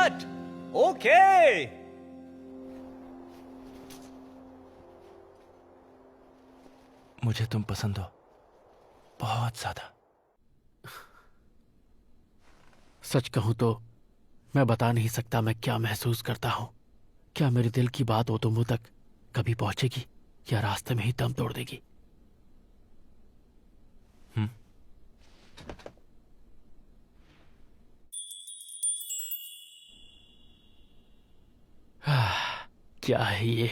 Cut. Okay. मुझे तुम पसंद हो बहुत ज्यादा। सच कहूं तो मैं बता नहीं सकता मैं क्या महसूस करता हूं। क्या मेरे दिल की बात हो तो मुंह तक कभी पहुंचेगी या रास्ते में ही दम तोड़ देगी? क्या है ये?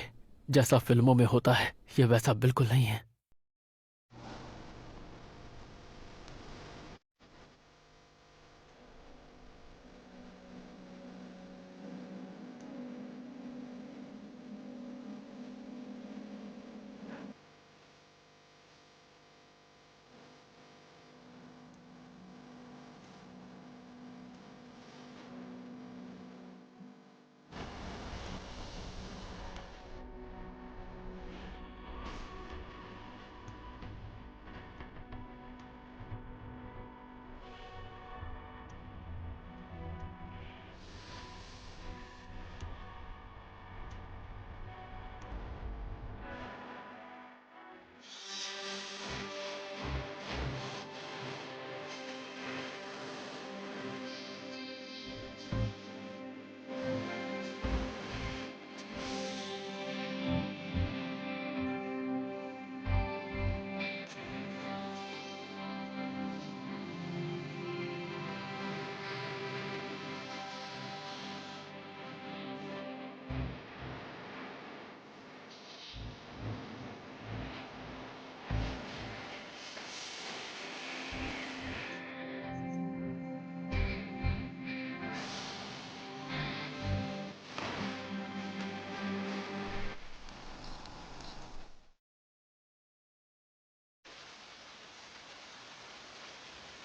जैसा फिल्मों में होता है ये वैसा बिल्कुल नहीं है।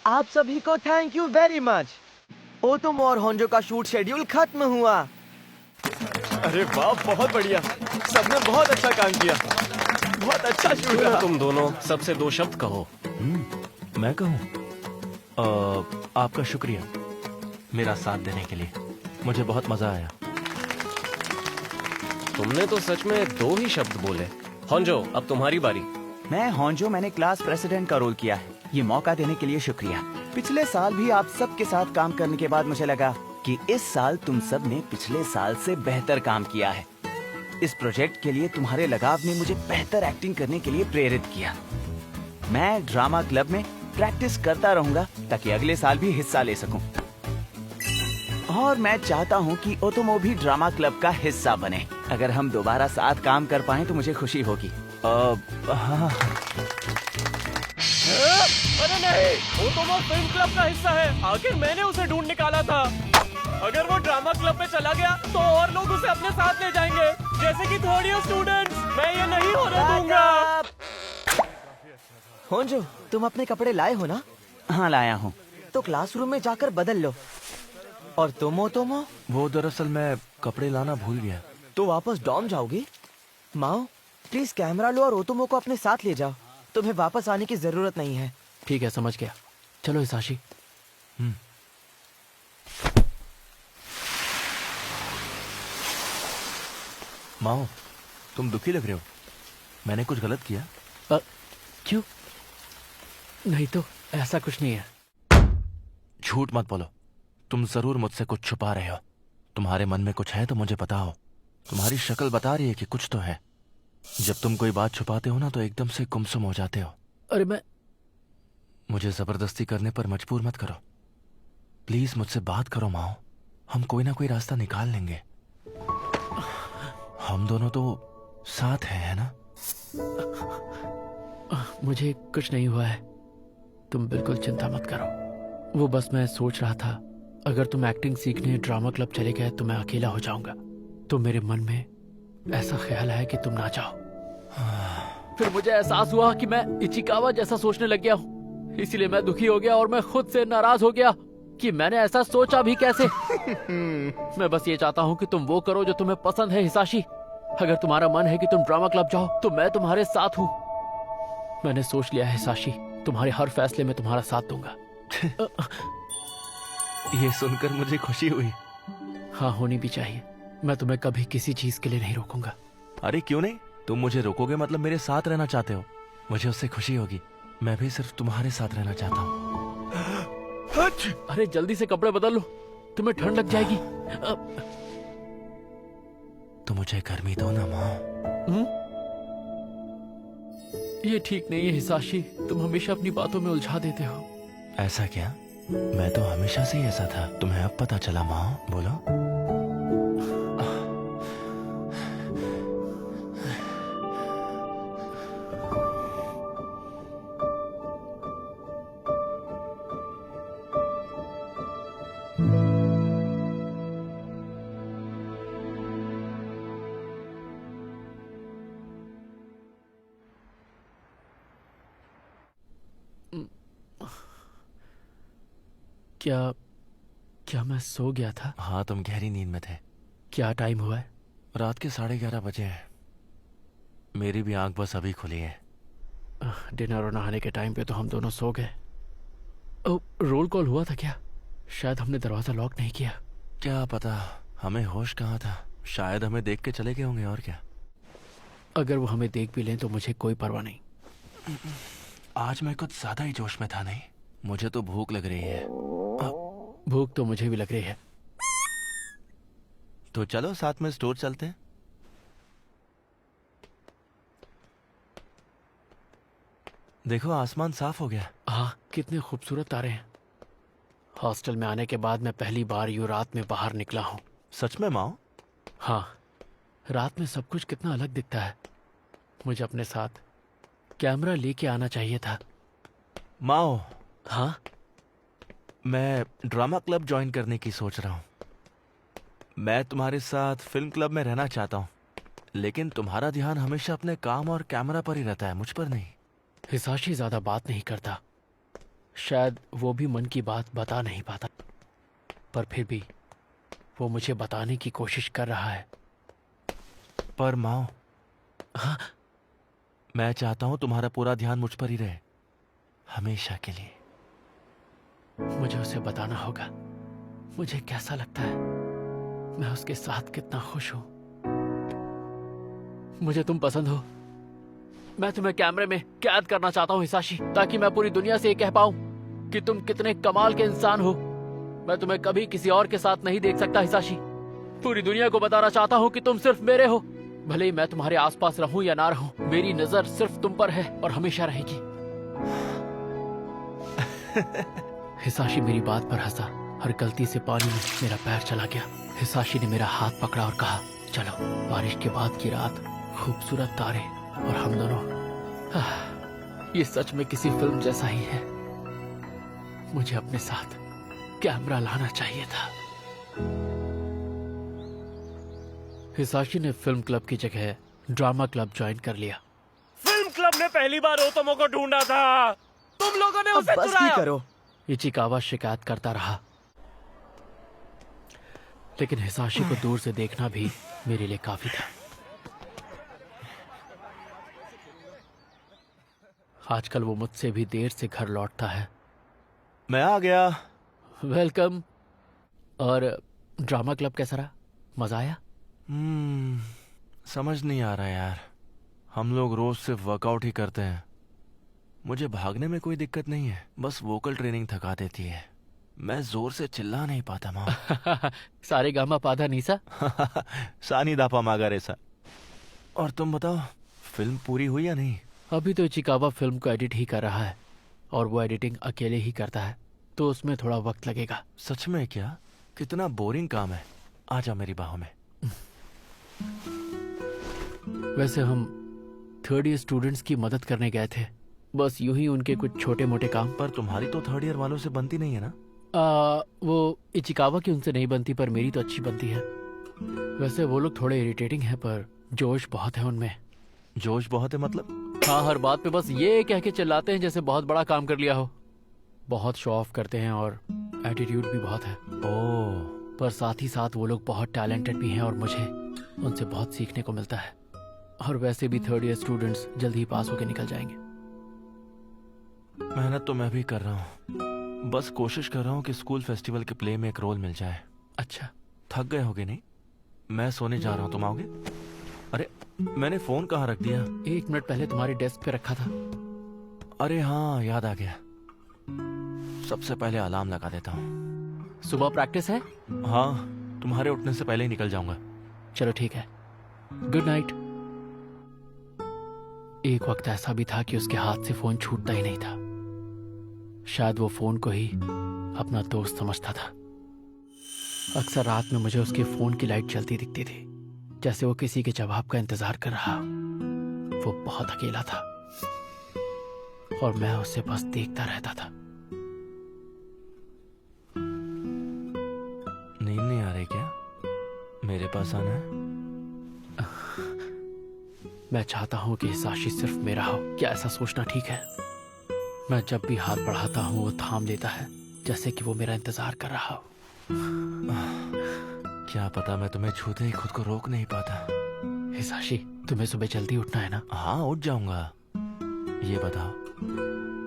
आप सभी को थैंक यू वेरी मच। ओतोमो और होंजो का शूट शेड्यूल खत्म हुआ। अरे वाह, बहुत बढ़िया। सबने बहुत अच्छा काम किया। बहुत अच्छा शूट रहा। तुम दोनों सबसे 2 शब्द कहो। मैं कहूँ? आपका शुक्रिया मेरा साथ देने के लिए। मुझे बहुत मजा आया। तुमने तो सच में 2 ही शब्द बोले। होंजो, अब तुम्हारी बारी। मैं होंजो, मैंने क्लास प्रेसिडेंट का रोल किया है। ये मौका देने के लिए शुक्रिया। पिछले साल भी आप सब के साथ काम करने के बाद मुझे लगा कि इस साल तुम सब ने पिछले साल से बेहतर काम किया है। इस प्रोजेक्ट के लिए तुम्हारे लगाव ने मुझे बेहतर एक्टिंग करने के लिए प्रेरित किया। मैं ड्रामा क्लब में प्रैक्टिस करता रहूंगा ताकि अगले साल भी हिस्सा ले सकूं। और मैं चाहता हूं कि ओतोमो भी ड्रामा क्लब का हिस्सा बने। अगर हम दोबारा साथ काम कर पाएं तो मुझे खुशी होगी। हाँ। अरे नहीं, ओतोमो फिल्म क्लब का हिस्सा है। आखिर मैंने उसे ढूंढ निकाला था। अगर वो ड्रामा क्लब में चला गया तो और लोग उसे अपने साथ ले जाएंगे, जैसे कि थर्ड ईयर स्टूडेंट्स। मैं ये नहीं होने दूंगा। होंजो, तुम अपने कपड़े लाए हो ना? हाँ, लाया हूँ। तो क्लासरूम में जाकर बदल लो। और तुम ओतोमो? वो दरअसल मैं कपड़े लाना भूल गया। तो वापस डॉम जाओगी? माओ, प्लीज कैमरा लो और ओतोमो को अपने साथ ले जाओ। तुम्हें वापस आने की जरूरत नहीं है। ठीक है, समझ गया। चलो हिसाशी। माओ, तुम दुखी लग रहे हो। मैंने कुछ गलत किया? क्यों? नहीं तो, ऐसा कुछ नहीं है। झूठ मत बोलो। तुम जरूर मुझसे कुछ छुपा रहे हो। तुम्हारे मन में कुछ है तो मुझे बताओ। तुम्हारी शक्ल बता रही है कि कुछ तो है। जब तुम कोई बात छुपाते हो ना तो एकदम से गुमसुम हो जाते हो। अरे मुझे जबरदस्ती करने पर मजबूर मत करो। प्लीज मुझसे बात करो माओ। हम कोई ना कोई रास्ता निकाल लेंगे। हम दोनों तो साथ हैं, है ना? मुझे कुछ नहीं हुआ है। तुम बिल्कुल चिंता मत करो। वो बस मैं सोच रहा था, अगर तुम एक्टिंग सीखने ड्रामा क्लब चले गए तो मैं अकेला हो जाऊंगा। तो मेरे मन में ऐसा ख्याल है कि तुम ना जाओ। फिर मुझे एहसास हुआ कि मैं इचिकावा जैसा सोचने लग गया हूँ। इसीलिए मैं दुखी हो गया और मैं खुद से नाराज हो गया कि मैंने ऐसा सोचा भी कैसे। मैं बस ये चाहता हूँ कि तुम वो करो जो तुम्हें पसंद है हिसाशी। अगर तुम्हारा मन है कि तुम ड्रामा क्लब जाओ तो मैं तुम्हारे साथ हूँ। मैंने सोच लिया है हिसाशी, तुम्हारे हर फैसले में तुम्हारा साथ दूंगा। ये सुनकर मुझे खुशी हुई। हाँ, होनी भी चाहिए। मैं तुम्हें कभी किसी चीज के लिए नहीं रोकूंगा। अरे क्यों नहीं? तुम मुझे रोकोगे मतलब मेरे साथ रहना चाहते हो। मुझे उससे खुशी होगी। मैं भी सिर्फ तुम्हारे साथ रहना चाहता हूँ। अरे जल्दी से कपड़े बदल लो, तुम्हें ठंड लग जाएगी। तो मुझे गर्मी दो ना माँ। ये ठीक नहीं है हिसाशी, तुम हमेशा अपनी बातों में उलझा देते हो। ऐसा क्या? मैं तो हमेशा से ही ऐसा था। तुम्हें अब पता चला माँ? बोलो। क्या मैं सो गया था? हाँ, तुम गहरी नींद में थे। क्या टाइम हुआ है? रात के 11:30 बजे हैं। मेरी भी आंख बस अभी खुली है। डिनर और नहाने के टाइम पे तो हम दोनों सो गए। रोल कॉल हुआ था क्या? शायद हमने दरवाजा लॉक नहीं किया। क्या पता, हमें होश कहाँ था। शायद हमें देख के चले गए होंगे, और क्या। अगर वो हमें देख भी लें तो मुझे कोई परवाह नहीं। आज मैं कुछ ज्यादा ही जोश में था। नहीं, मुझे तो भूख लग रही है। भूख तो मुझे भी लग रही है। तो चलो साथ में स्टोर चलते हैं। देखो, आसमान साफ हो गया। हाँ, कितने खूबसूरत तारे हैं। हॉस्टल में आने के बाद मैं पहली बार यूं रात में बाहर निकला हूँ। सच में माओ? हाँ, रात में सब कुछ कितना अलग दिखता है। मुझे अपने साथ कैमरा लेके आना चाहिए था। माओ, हाँ? मैं ड्रामा क्लब ज्वाइन करने की सोच रहा हूँ। मैं तुम्हारे साथ फिल्म क्लब में रहना चाहता हूँ, लेकिन तुम्हारा ध्यान हमेशा अपने काम और कैमरा पर ही रहता है, मुझ पर नहीं। हिसाशी ज्यादा बात नहीं करता। शायद वो भी मन की बात बता नहीं पाता, पर फिर भी वो मुझे बताने की कोशिश कर रहा है। पर माओ, हाँ? मैं चाहता हूँ तुम्हारा पूरा ध्यान मुझ पर ही रहे, हमेशा के लिए। मुझे उसे बताना होगा मुझे कैसा लगता है, मैं उसके साथ कितना खुश हूं। मुझे तुम पसंद हो। मैं तुम्हें कैमरे में कैद करना चाहता हूं हिसाशी, ताकि मैं पूरी दुनिया से ये कह पाऊं कि तुम कितने कमाल के इंसान हो। मैं तुम्हें कभी किसी और के साथ नहीं देख सकता हिसाशी। पूरी दुनिया को बताना चाहता हूं कि तुम सिर्फ मेरे हो। भले ही मैं तुम्हारे आसपास रहूं या ना रहूं, मेरी नजर सिर्फ तुम पर है और हमेशा रहेगी। हिसाशी मेरी बात पर हंसा और गलती से पानी में मेरा पैर चला गया। हिसाशी ने मेरा हाथ पकड़ा और कहा, चलो, बारिश के बाद की रात, खूबसूरत तारे और हम दोनों। ये सच में किसी फिल्म जैसा ही है। मुझे अपने साथ कैमरा लाना चाहिए था। हिसाशी ने फिल्म क्लब की जगह ड्रामा क्लब ज्वाइन कर लिया। फिल्म क्लब ने पहली बार ओतोमो को ढूंढा था, तुम लोगों ने उसे बस भी चुराया। करो। इचिकावा शिकायत करता रहा, लेकिन हिसाशी को दूर से देखना भी मेरे लिए काफी था। आजकल वो मुझसे भी देर से घर लौटता है। मैं आ गया। वेलकम। और ड्रामा क्लब कैसा रहा? मजा आया? समझ नहीं आ रहा यार। हम लोग रोज सिर्फ वर्कआउट ही करते हैं। मुझे भागने में कोई दिक्कत नहीं है, बस वोकल ट्रेनिंग थका देती है। मैं जोर से चिल्ला नहीं पाता माँ। सारे गामा पाधा नीसा। सानी दापा मागा रेसा। और तुम बताओ, फिल्म पूरी हुई या नहीं? अभी तो इचिकावा फिल्म को एडिट ही कर रहा है, और वो एडिटिंग अकेले ही करता है, तो उसमें थोड़ा वक्त लगेगा। सच में क्या? कितना बोरिंग काम है। आजा मेरी बाहों में। वैसे हम थर्ड ईयर स्टूडेंट्स की मदद करने गए थे, बस यूं ही उनके कुछ छोटे मोटे काम। पर तुम्हारी तो थर्ड ईयर वालों से बनती नहीं है ना? वो इचिकावा की उनसे नहीं बनती, पर मेरी तो अच्छी बनती है। वैसे वो लोग थोड़े इरिटेटिंग हैं, पर जोश बहुत है उनमें। जोश बहुत है मतलब? हाँ, हर बात पे बस ये कह के चिल्लाते हैं जैसे बहुत बड़ा काम कर लिया हो। बहुत शो ऑफ करते हैं और एटीट्यूड भी बहुत है। ओह, पर साथ ही साथ वो लोग बहुत टैलेंटेड भी हैं और मुझे उनसे बहुत सीखने को मिलता है। और वैसे भी थर्ड ईयर स्टूडेंट्स जल्द ही पास होके निकल जाएंगे। मेहनत तो मैं भी कर रहा हूँ, बस कोशिश कर रहा हूँ कि स्कूल फेस्टिवल के प्ले में एक रोल मिल जाए। अच्छा, थक गए होगे नहीं? मैं सोने जा रहा हूँ, तुम आओगे? अरे मैंने फोन कहाँ रख दिया? 1 मिनट पहले तुम्हारी डेस्क पे रखा था। अरे हाँ, याद आ गया। सबसे पहले अलार्म लगा देता हूँ। सुबह प्रैक्टिस है? हाँ, तुम्हारे उठने से पहले ही निकल जाऊंगा। चलो ठीक है, गुड नाइट। एक वक्त ऐसा भी था कि उसके हाथ से फोन छूटता ही नहीं था। शायद वो फोन को ही अपना दोस्त समझता था। अक्सर रात में मुझे उसके फोन की लाइट जलती दिखती थी, जैसे वो किसी के जवाब का इंतजार कर रहा हो। वो बहुत अकेला था और मैं उसे बस देखता रहता था। नींद नहीं आ रही क्या? मेरे पास आना है? मैं चाहता हूं कि हिसाशी सिर्फ मेरा हो। क्या ऐसा सोचना ठीक है? मैं जब भी हाथ बढ़ाता हूं वो थाम लेता है, जैसे कि वो मेरा इंतजार कर रहा हो। क्या पता, मैं तुम्हें छूते ही खुद को रोक नहीं पाता। हिसाशी, तुम्हें सुबह जल्दी उठना है ना? हाँ, उठ जाऊंगा। ये बताओ,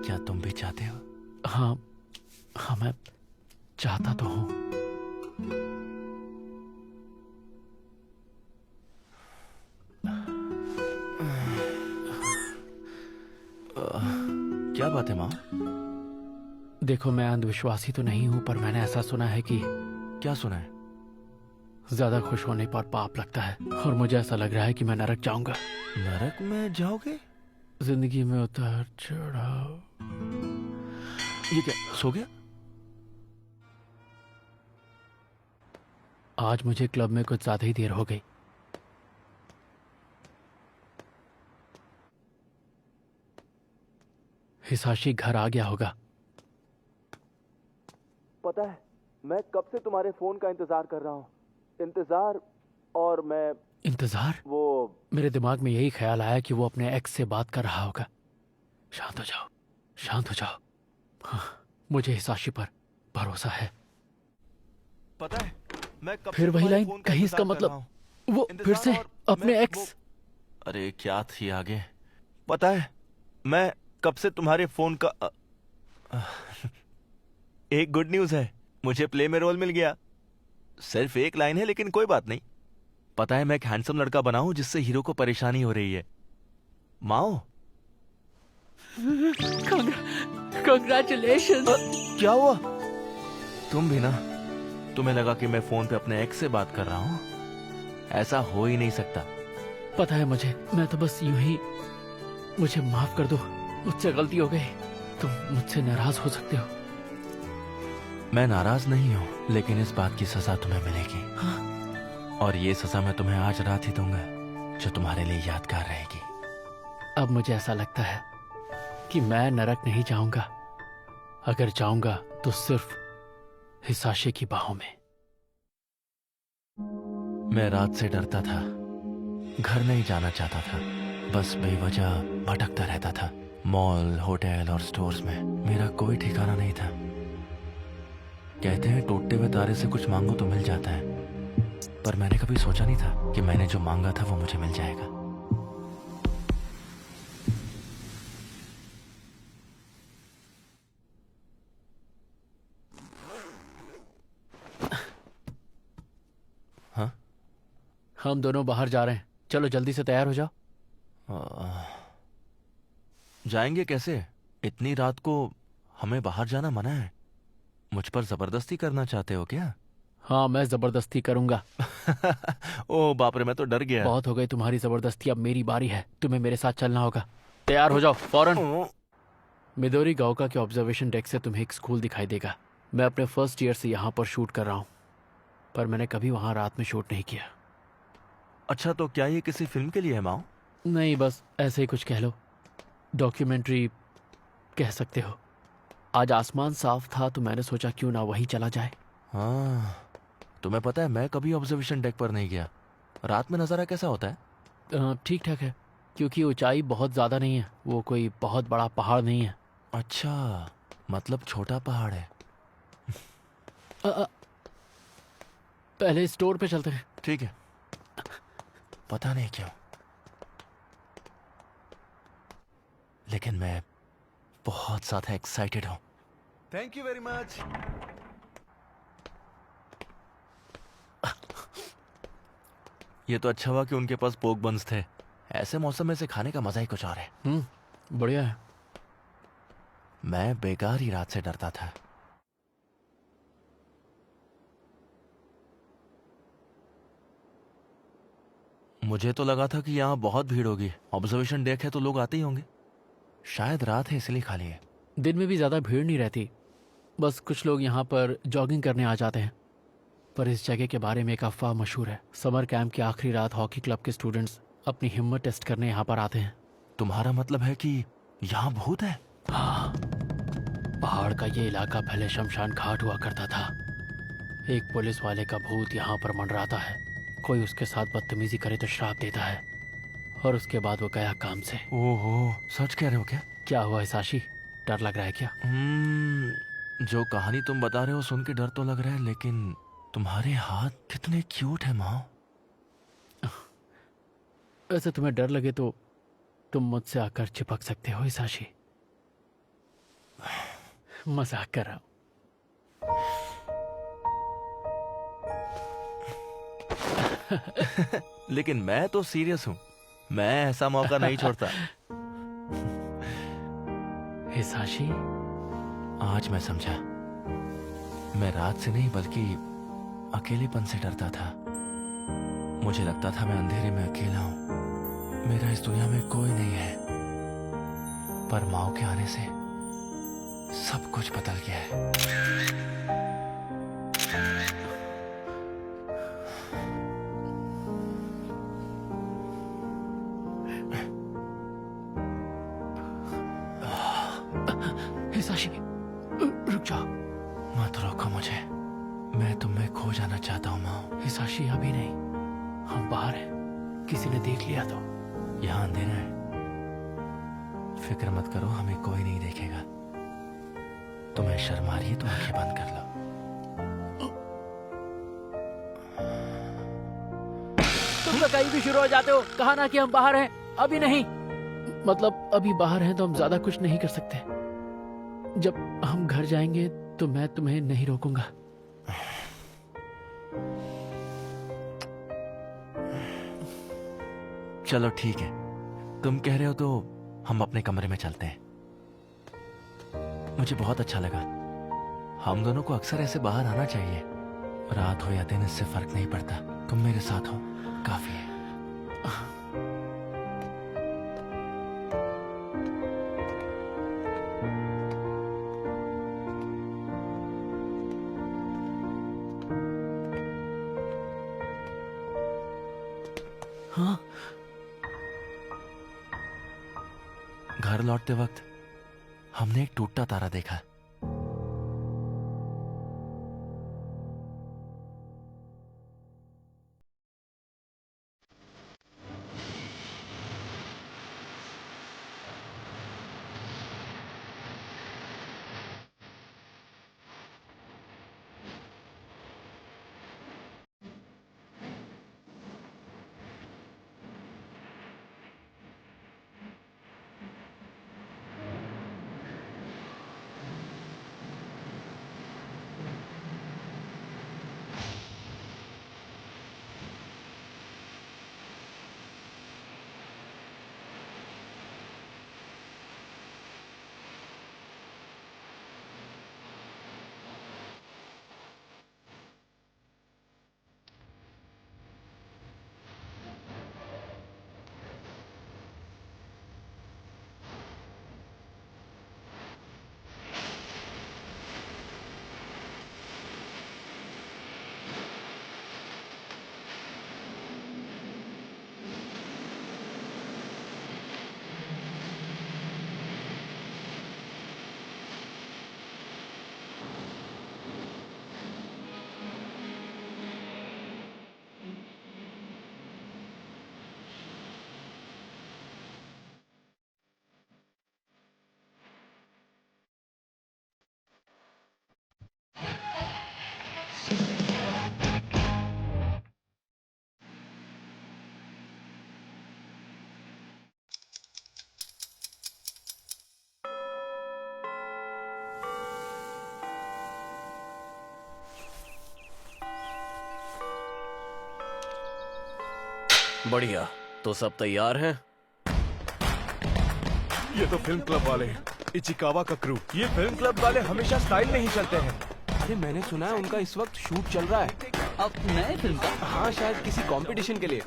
क्या तुम भी चाहते हो? हाँ हाँ, मैं चाहता तो हूँ। क्या बात है माँ? देखो, मैं अंधविश्वासी तो नहीं हूँ, पर मैंने ऐसा सुना है कि क्या सुना है? ज्यादा खुश होने पर पाप लगता है, और मुझे ऐसा लग रहा है कि मैं नरक जाऊंगा। नरक में जाओगे? जिंदगी में उतार चढ़ाव। ये क्या, सो गया? आज मुझे क्लब में कुछ ज्यादा ही देर हो गई। हिसाशी घर आ गया होगा। पता है, मैं कब से तुम्हारे फोन का इंतजार कर रहा हूँ। इंतजार, और मैं इंतजार? वो मेरे दिमाग में यही ख्याल आया कि वो अपने एक्स से बात कर रहा होगा। शांत हो जाओ, शांत हो जाओ। हाँ, मुझे हिसाशी पर भरोसा है। पता है, मैं कब फिर से वही तुम्हारे लाइन, फोन का कहीं इसका इंतजार कर रहा मतलब हूँ। वो फिर से और अपने मैं एक्स। अरे क्या थी आगे? पता है, मैं कब से तुम्हारे फोन का एक गुड न्यूज है, मुझे प्ले में रोल मिल गया। सिर्फ एक लाइन है, लेकिन कोई बात नहीं। पता है, मैं एक हैंडसम लड़का बना हूं जिससे हीरो को परेशानी हो रही है। माओ, कांग्रेचुलेशन। क्या हुआ? तुम भी ना? तुम्हें लगा कि मैं फोन पे अपने एक्स से बात कर रहा हूं? ऐसा हो ही नहीं सकता। पता है मुझे, मैं तो बस यूं ही। मुझे माफ कर दो, मुझसे गलती हो गई। तुम मुझसे नाराज हो सकते हो। मैं नाराज नहीं हूं, लेकिन इस बात की सजा तुम्हें मिलेगी। हाँ? और ये सजा मैं तुम्हें आज रात ही दूंगा, जो तुम्हारे लिए यादगार रहेगी। अब मुझे ऐसा लगता है कि मैं नरक नहीं जाऊंगा। अगर जाऊंगा तो सिर्फ हिसाशी की बाहों में। मैं रात से डरता था, घर नहीं जाना चाहता था, बस बेवजह भटकता रहता था। मॉल, होटल और स्टोर्स में मेरा कोई ठिकाना नहीं था। कहते हैं टूटते हुए तारे से कुछ मांगो तो मिल जाता है, पर मैंने कभी सोचा नहीं था कि मैंने जो मांगा था वो मुझे मिल जाएगा। हाँ? हम दोनों बाहर जा रहे हैं, चलो जल्दी से तैयार हो जाओ। जाएंगे कैसे? इतनी रात को हमें बाहर जाना मना है। मुझ पर जबरदस्ती करना चाहते हो क्या? हाँ, मैं जबरदस्ती करूंगा। ओह बाप रे, मैं तो डर गया। बहुत हो गई तुम्हारी जबरदस्ती, अब मेरी बारी है। तुम्हें मेरे साथ चलना होगा। तैयार हो जाओ फौरन। मिदोरी गांव के ऑब्जर्वेशन डेक से तुम्हें एक स्कूल दिखाई देगा। मैं अपने फर्स्ट ईयर से यहाँ पर शूट कर रहा हूँ, पर मैंने कभी वहाँ रात में शूट नहीं किया। अच्छा, तो क्या ये किसी फिल्म के लिए है माओ? नहीं, बस ऐसे ही कुछ कह लो। डॉक्यूमेंट्री कह सकते हो। आज आसमान साफ था तो मैंने सोचा क्यों ना वहीं चला जाए। हाँ, तुम्हें पता है मैं कभी ऑब्जर्वेशन डेक पर नहीं गया। रात में नज़ारा कैसा होता है? ठीक ठाक है, क्योंकि ऊंचाई बहुत ज़्यादा नहीं है। वो कोई बहुत बड़ा पहाड़ नहीं है। अच्छा, मतलब छोटा पहाड़ है। पहले स्टोर पे चलते हैं। ठीक है। पता नहीं क्यों, लेकिन मैं बहुत ज़्यादा एक्साइटेड हूँ। Thank you very much. ये तो अच्छा हुआ कि उनके पास पोक बंस थे। ऐसे मौसम में से खाने का मजा ही कुछ और है। बढ़िया है। मैं बेकार ही रात से डरता था। मुझे तो लगा था कि यहाँ बहुत भीड़ होगी। ऑब्जर्वेशन डेक है तो लोग आते ही होंगे। शायद रात है इसलिए खाली है। दिन में भी ज़्यादा भीड़ नहीं रहती, बस कुछ लोग यहाँ पर जॉगिंग करने आ जाते हैं। पर इस जगह के बारे में एक अफवाह मशहूर है। समर कैंप की आखिरी रात हॉकी क्लब के स्टूडेंट्स अपनी हिम्मत टेस्ट करने यहाँ पर आते हैं। तुम्हारा मतलब है कि यहाँ भूत है? हाँ, पहाड़ का ये इलाका पहले शमशान घाट हुआ करता था। एक पुलिस वाले का भूत यहाँ पर मंडराता है। कोई उसके साथ बदतमीजी करे तो श्राप देता है, और उसके बाद वो गया काम से। ओहो, सच कह रहे हो क्या? क्या हुआ हिसाशी, डर लग रहा है क्या? जो कहानी तुम बता रहे हो सुन के डर तो लग रहा है, लेकिन तुम्हारे हाथ कितने क्यूट है माँ। वैसे तुम्हें डर लगे तो तुम मुझसे आकर चिपक सकते हो हिसाशी। मजाक कर रहा हूं। लेकिन मैं तो सीरियस हूँ। मैं ऐसा मौका नहीं छोड़ता। हिसाशी, आज मैं समझा। मैं रात से नहीं बल्कि अकेलेपन से डरता था। मुझे लगता था मैं अंधेरे में अकेला हूं, मेरा इस दुनिया में कोई नहीं है। पर माओ के आने से सब कुछ बदल गया है। हिसाशी, रुक जाओ। मत रोको मुझे, मैं तुम में खो जाना चाहता हूँ माओ। हिसाशी, अभी नहीं, हम बाहर हैं। किसी ने देख लिया तो? यहाँ अंधेरा है। फिक्र मत करो, हमें कोई नहीं देखेगा। तुम्हें शर्म आ रही है तो आंखें बंद कर लो। तुम तो कहीं भी शुरू हो जाते हो। कहा ना कि हम बाहर हैं, अभी नहीं। मतलब अभी बाहर हैं तो हम ज्यादा कुछ नहीं कर सकते। जब हम घर जाएंगे तो मैं तुम्हें नहीं रोकूंगा। चलो ठीक है, तुम कह रहे हो तो हम अपने कमरे में चलते हैं। मुझे बहुत अच्छा लगा। हम दोनों को अक्सर ऐसे बाहर आना चाहिए। रात हो या दिन इससे फर्क नहीं पड़ता। तुम मेरे साथ हो, काफी है। हाँ, घर लौटते वक्त हमने एक टूटता तारा देखा। बढ़िया, तो सब तैयार हैं? ये तो फिल्म क्लब वाले हैं, इचिकावा का क्रू। ये फिल्म क्लब वाले हमेशा स्टाइल में ही चलते हैं। अरे मैंने सुना है उनका इस वक्त शूट चल रहा है। अब नए फिल्म का? हाँ, शायद किसी कंपटीशन के लिए।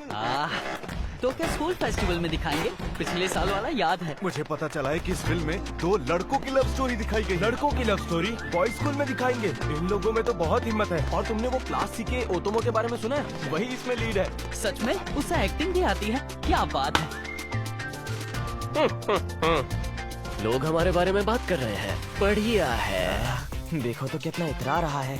तो क्या स्कूल फेस्टिवल में दिखाएंगे? पिछले साल वाला याद है। मुझे पता चला है कि इस फिल्म में 2 लड़कों की लव स्टोरी दिखाई गई। लड़कों की लव स्टोरी बॉयज स्कूल में दिखाएंगे। इन लोगों में तो बहुत हिम्मत है। और तुमने वो क्लास सी के ओतोमो के बारे में सुना है? वही इसमें लीड है। सच में? उसे एक्टिंग भी आती है? क्या बात है। लोग हमारे बारे में बात कर रहे हैं। बढ़िया है। देखो तो कितना इतरा रहा है।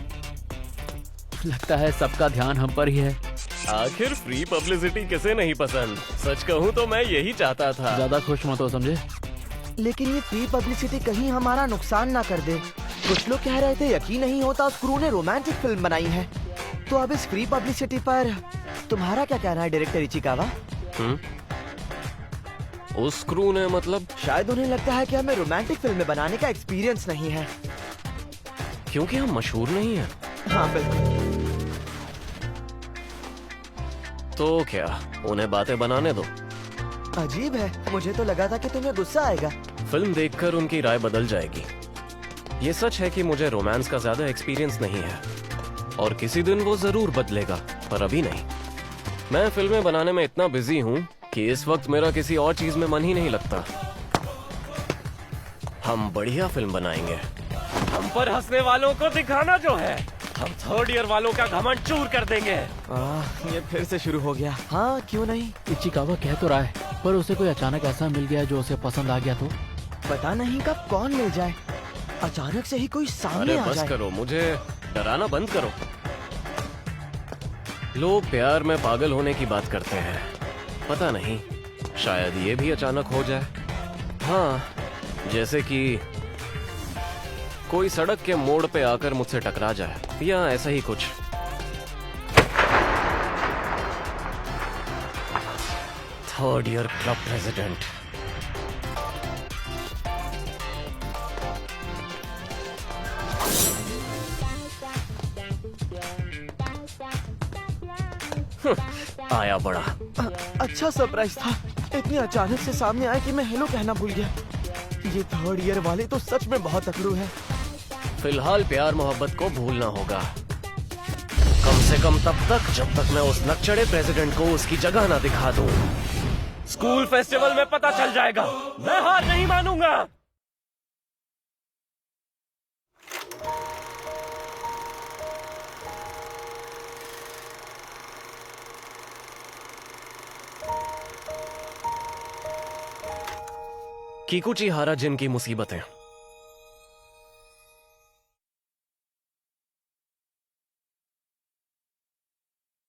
लगता है सबका ध्यान हम पर ही है। आखिर फ्री पब्लिसिटी किसे नहीं पसंद? सच कहूँ तो मैं यही चाहता था। ज्यादा खुश मत हो, समझे? लेकिन ये फ्री पब्लिसिटी कहीं हमारा नुकसान ना कर दे। कुछ लोग कह रहे थे यकीन नहीं होता उस क्रू ने रोमांटिक फिल्म बनाई है। तो अब इस फ्री पब्लिसिटी पर तुम्हारा क्या कहना है डायरेक्टर इचिकावा? उस क्रू ने मतलब? शायद उन्हें लगता है कि हमें रोमांटिक फिल्में बनाने का एक्सपीरियंस नहीं है। क्योंकि हम मशहूर नहीं हैं। हाँ बिल्कुल। तो क्या उन्हें बातें बनाने दो। अजीब है, मुझे तो लगा था कि तुम्हें गुस्सा आएगा। फिल्म देखकर उनकी राय बदल जाएगी। ये सच है कि मुझे रोमांस का ज्यादा एक्सपीरियंस नहीं है और किसी दिन वो जरूर बदलेगा, पर अभी नहीं। मैं फिल्में बनाने में इतना बिजी हूँ कि इस वक्त मेरा किसी और चीज में मन ही नहीं लगता। हम बढ़िया फिल्म बनाएंगे। हम पर हंसने वालों को दिखाना जो है, हम थर्ड ईयर वालों का घमंड चूर कर देंगे। ये फिर से शुरू हो गया। हाँ क्यों नहीं। इचिकावा कह तो रहा है, पर उसे कोई अचानक ऐसा मिल गया जो उसे पसंद आ गया तो? पता नहीं कब कौन मिल जाए। अचानक से ही कोई सामने अरे आ बस जाए। करो, मुझे डराना बंद करो। लोग प्यार में पागल होने की बात करते हैं। पता नहीं, शायद ये भी अचानक हो जाए। हाँ, जैसे कि कोई सड़क के मोड़ पे आकर मुझसे टकरा जाए, या ऐसा ही कुछ। Third year club president. आया बड़ा। अच्छा सरप्राइज था। इतने अचानक से सामने आया कि मैं हेलो कहना भूल गया। ये थर्ड ईयर वाले तो सच में बहुत अकड़ू है। फिलहाल प्यार मोहब्बत को भूलना होगा, कम से कम तब तक जब तक मैं उस नकचढ़े प्रेसिडेंट को उसकी जगह ना दिखा दूं। स्कूल फेस्टिवल में पता चल जाएगा। मैं हार नहीं मानूंगा। कीकुची हारा जिन की मुसीबतें।